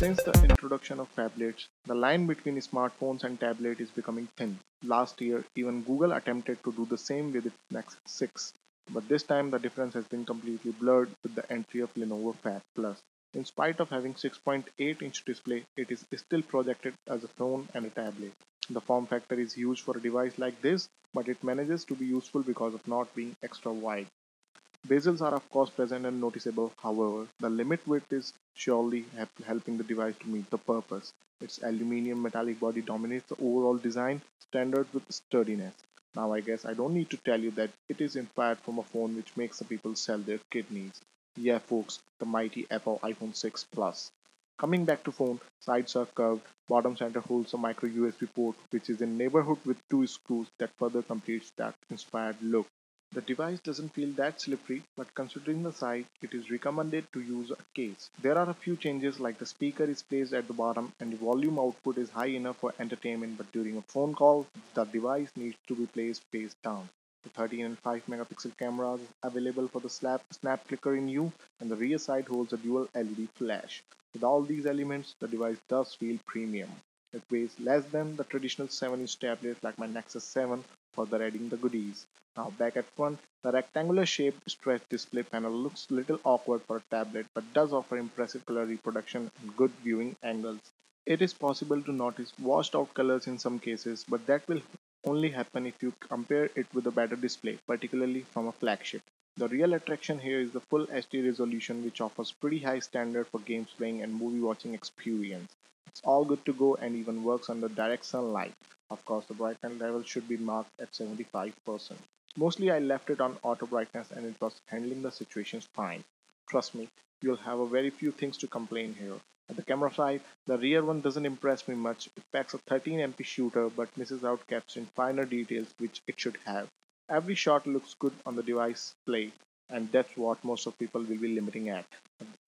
Since the introduction of tablets, the line between smartphones and tablet is becoming thin. Last year, even Google attempted to do the same with its Nexus 6, but this time the difference has been completely blurred with the entry of Lenovo Pad Plus. In spite of having 6.8-inch display, it is still projected as a phone and a tablet. The form factor is huge for a device like this, but it manages to be useful because of not being extra wide. Bezels are of course present and noticeable, however, the limit width is surely helping the device to meet the purpose. Its aluminium metallic body dominates the overall design standard with sturdiness. Now I guess I don't need to tell you that it is inspired from a phone which makes the people sell their kidneys. Yeah folks, the mighty Apple iPhone 6 Plus. Coming back to phone, sides are curved, bottom center holds a micro USB port which is in neighborhood with two screws that further completes that inspired look. The device doesn't feel that slippery, but considering the size, it is recommended to use a case. There are a few changes like the speaker is placed at the bottom and the volume output is high enough for entertainment, but during a phone call, the device needs to be placed face down. The 13 and 5 megapixel camera is available for the snap clicker in U, and the rear side holds a dual LED flash. With all these elements, the device does feel premium. It weighs less than the traditional 7-inch tablet like my Nexus 7 for the adding the goodies. Now back at front, the rectangular shaped stretch display panel looks a little awkward for a tablet but does offer impressive color reproduction and good viewing angles. It is possible to notice washed out colors in some cases, but that will only happen if you compare it with a better display, particularly from a flagship. The real attraction here is the full HD resolution which offers pretty high standard for games playing and movie watching experience. It's all good to go and even works under direct sunlight. Of course, the brightness level should be marked at 75%. Mostly I left it on auto brightness and it was handling the situations fine. Trust me, you'll have a very few things to complain here. At the camera side, the rear one doesn't impress me much. It packs a 13 MP shooter but misses out capturing finer details which it should have. Every shot looks good on the device play, and that's what most of people will be limiting at.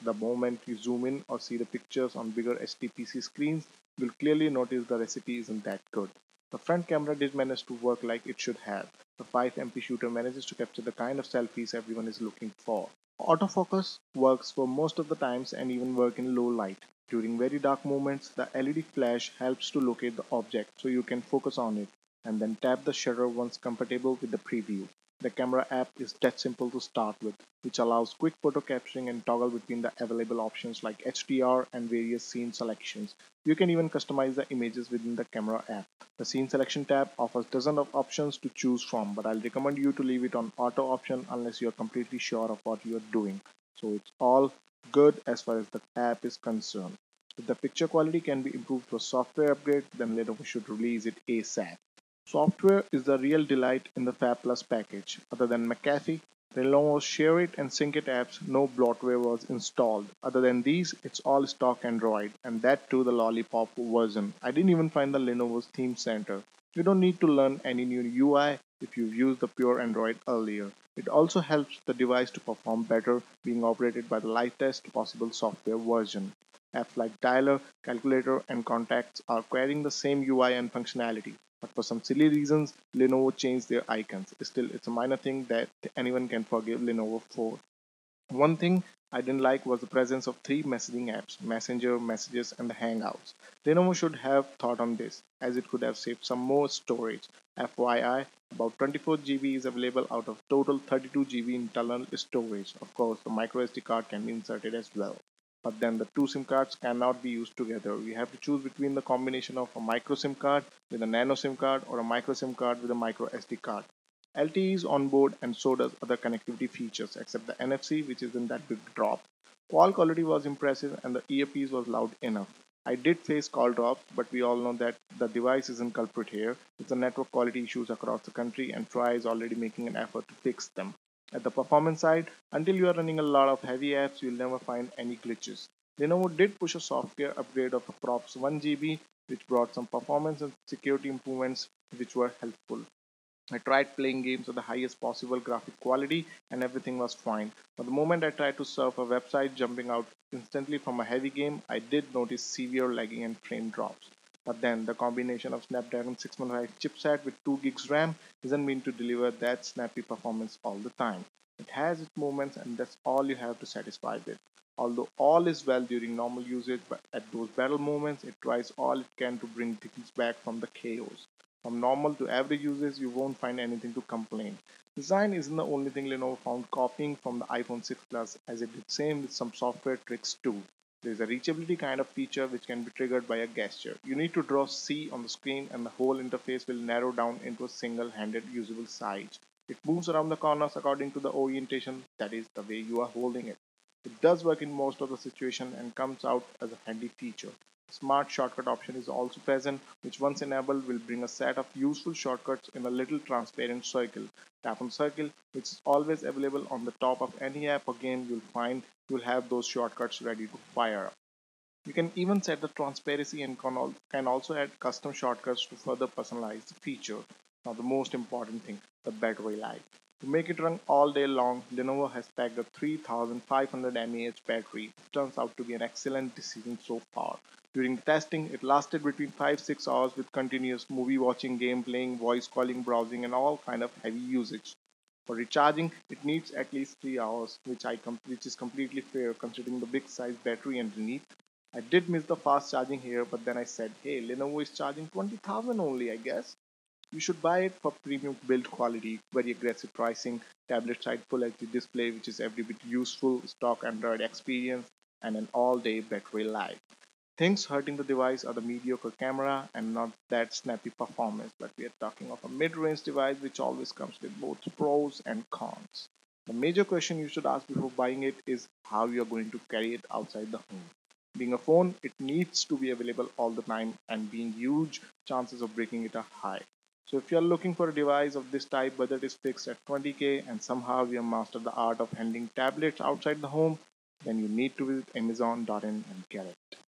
The moment you zoom in or see the pictures on bigger HDPC screens, you'll clearly notice the recipe isn't that good. The front camera did manage to work like it should have. The 5MP shooter manages to capture the kind of selfies everyone is looking for. Autofocus works for most of the times and even work in low light. During very dark moments, the LED flash helps to locate the object so you can focus on it and then tap the shutter once comfortable with the preview. The camera app is that simple to start with, which allows quick photo capturing and toggle between the available options like HDR and various scene selections. You can even customize the images within the camera app. The scene selection tab offers dozens of options to choose from, but I'll recommend you to leave it on auto option unless you're completely sure of what you're doing. So it's all good as far as the app is concerned. If the picture quality can be improved through a software upgrade, then Lenovo should release it ASAP. Software is the real delight in the Fab Plus package. Other than McAfee, Lenovo's Share It and Sync It apps, no bloatware was installed. Other than these, it's all stock Android, and that too the Lollipop version. I didn't even find the Lenovo's Theme Center. You don't need to learn any new UI if you've used the pure Android earlier. It also helps the device to perform better being operated by the lightest possible software version. Apps like Dialer, Calculator, and Contacts are carrying the same UI and functionality, but for some silly reasons, Lenovo changed their icons. Still, it's a minor thing that anyone can forgive Lenovo for. One thing I didn't like was the presence of three messaging apps: Messenger, Messages, and the Hangouts. Lenovo should have thought on this, as it could have saved some more storage. FYI, about 24 GB is available out of total 32 GB internal storage. Of course, the microSD card can be inserted as well. But then the two SIM cards cannot be used together. We have to choose between the combination of a micro SIM card with a nano SIM card or a micro SIM card with a micro SD card. LTE is on board and so does other connectivity features except the NFC, which isn't that big drop. Call quality was impressive and the earpiece was loud enough. I did face call drops, but we all know that the device isn't culprit here. It's the network quality issues across the country and Try is already making an effort to fix them. At the performance side, until you are running a lot of heavy apps, you'll never find any glitches. Lenovo did push a software upgrade of approx 1 GB, which brought some performance and security improvements which were helpful. I tried playing games at the highest possible graphic quality and everything was fine. But the moment I tried to surf a website jumping out instantly from a heavy game, I did notice severe lagging and frame drops. But then the combination of Snapdragon 615 chipset with 2 gigs RAM isn't meant to deliver that snappy performance all the time. It has its moments and that's all you have to satisfy with. Although all is well during normal usage, but at those battle moments, it tries all it can to bring things back from the chaos. From normal to average users, you won't find anything to complain. Design isn't the only thing Lenovo found copying from the iPhone 6 Plus, as it did same with some software tricks too. There is a reachability kind of feature which can be triggered by a gesture. You need to draw C on the screen and the whole interface will narrow down into a single-handed usable size. It moves around the corners according to the orientation, that is, the way you are holding it. It does work in most of the situation and comes out as a handy feature. Smart shortcut option is also present, which once enabled will bring a set of useful shortcuts in a little transparent circle. Tap on circle, which is always available on the top of any app or game you'll find. You'll have those shortcuts ready to fire up. You can even set the transparency and can also add custom shortcuts to further personalize the feature. Now the most important thing, the battery life. To make it run all day long, Lenovo has packed a 3500 mAh battery. It turns out to be an excellent decision so far. During testing, it lasted between 5-6 hours with continuous movie watching, game playing, voice calling, browsing, and all kind of heavy usage. For recharging, it needs at least 3 hours, which is completely fair considering the big size battery underneath. I did miss the fast charging here, but then I said, hey, Lenovo is charging 20,000 only, I guess. You should buy it for premium build quality, very aggressive pricing, tablet side full HD display, which is every bit useful, stock Android experience, and an all day battery life. Things hurting the device are the mediocre camera and not that snappy performance, but we are talking of a mid-range device which always comes with both pros and cons. The major question you should ask before buying it is how you are going to carry it outside the home. Being a phone, it needs to be available all the time, and being huge, chances of breaking it are high. So if you are looking for a device of this type, budget is fixed at 20k, and somehow you have mastered the art of handling tablets outside the home, then you need to visit Amazon.in and get it.